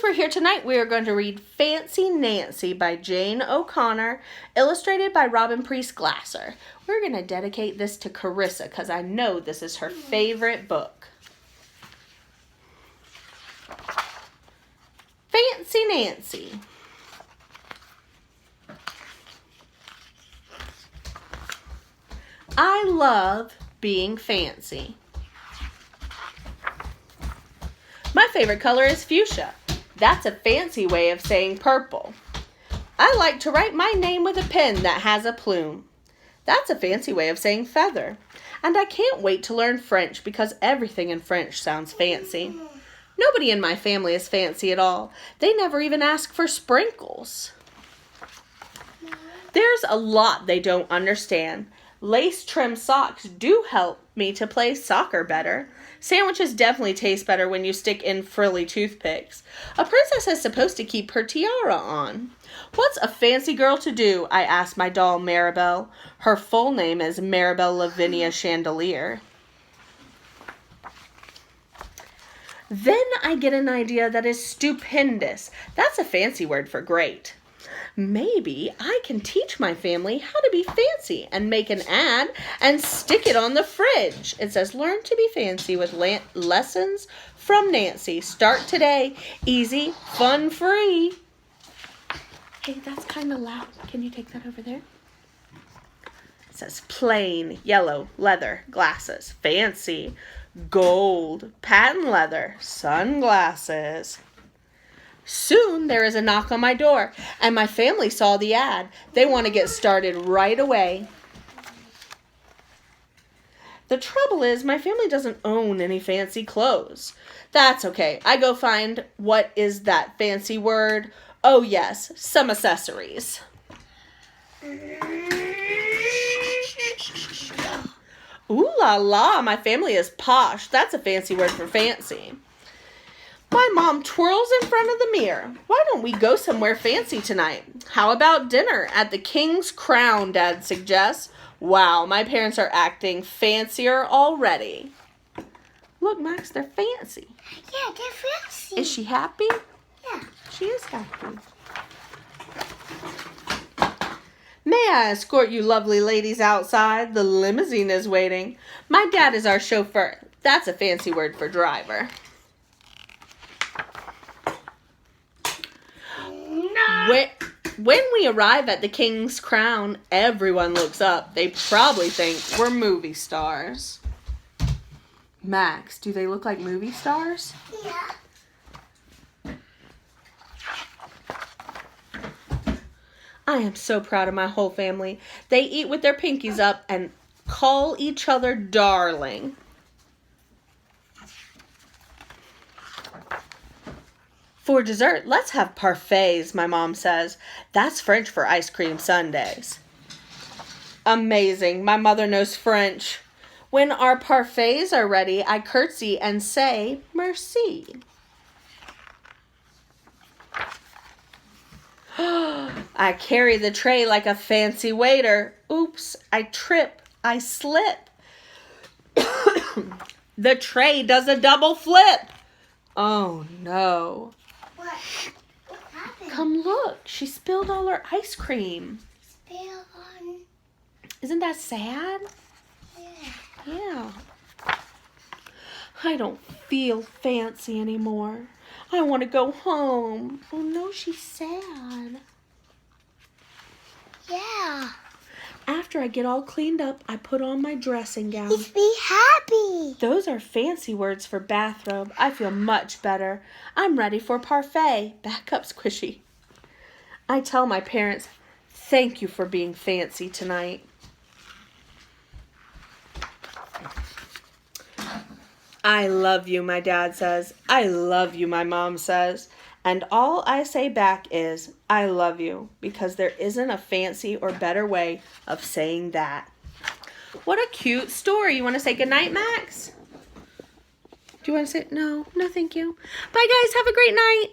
Since we're here tonight, we are going to read Fancy Nancy by Jane O'Connor, illustrated by Robin Priest Glasser. We're going to dedicate this to Carissa because I know this is her favorite book. Fancy Nancy. I love being fancy. My favorite color is fuchsia. That's a fancy way of saying purple. I like to write my name with a pen that has a plume. That's a fancy way of saying feather. And I can't wait to learn French because everything in French sounds fancy. Nobody in my family is fancy at all. They never even ask for sprinkles. There's a lot they don't understand. Lace-trimmed socks do help me to play soccer better. Sandwiches definitely taste better when you stick in frilly toothpicks. A princess is supposed to keep her tiara on. What's a fancy girl to do? I asked my doll Maribel. Her full name is Maribel Lavinia Chandelier. Then I get an idea that is stupendous. That's a fancy word for great. Maybe I can teach my family how to be fancy and make an ad and stick it on the fridge. It says, learn to be fancy with lessons from Nancy. Start today. Easy, fun, free. Hey, that's kind of loud. Can you take that over there? It says plain, yellow, leather, glasses, fancy, gold, patent leather, sunglasses. Soon there is a knock on my door, and my family saw the ad. They want to get started right away. The trouble is, my family doesn't own any fancy clothes. That's okay. I go find what is that fancy word. Oh yes, some accessories. Ooh la la, my family is posh. That's a fancy word for fancy. My mom twirls in front of the mirror. Why don't we go somewhere fancy tonight? How about dinner at the King's Crown, Dad suggests. Wow, my parents are acting fancier already. Look, Max, they're fancy. Yeah, they're fancy. Is she happy? Yeah. She is happy. May I escort you lovely ladies outside? The limousine is waiting. My dad is our chauffeur. That's a fancy word for driver. When we arrive at the King's Crown, everyone looks up. They probably think we're movie stars. Max, do they look like movie stars? Yeah. I am so proud of my whole family. They eat with their pinkies up and call each other darling. For dessert, let's have parfaits, my mom says. That's French for ice cream sundaes. Amazing. My mother knows French. When our parfaits are ready, I curtsy and say, merci. I carry the tray like a fancy waiter. Oops, I trip. I slip. The tray does a double flip. Oh, no. What happened? Come look. She spilled all her ice cream. Spill on. Isn't that sad? Yeah. Yeah. I don't feel fancy anymore. I want to go home. Oh no, she's sad. Yeah. After I get all cleaned up, I put on my dressing gown. Let's be happy. Those are fancy words for bathrobe. I feel much better. I'm ready for parfait. Back up, Squishy. I tell my parents, thank you for being fancy tonight. I love you, my dad says. I love you, my mom says. And all I say back is, I love you, because there isn't a fancy or better way of saying that. What a cute story. You want to say goodnight, Max? Do you want to say, no, thank you. Bye, guys. Have a great night.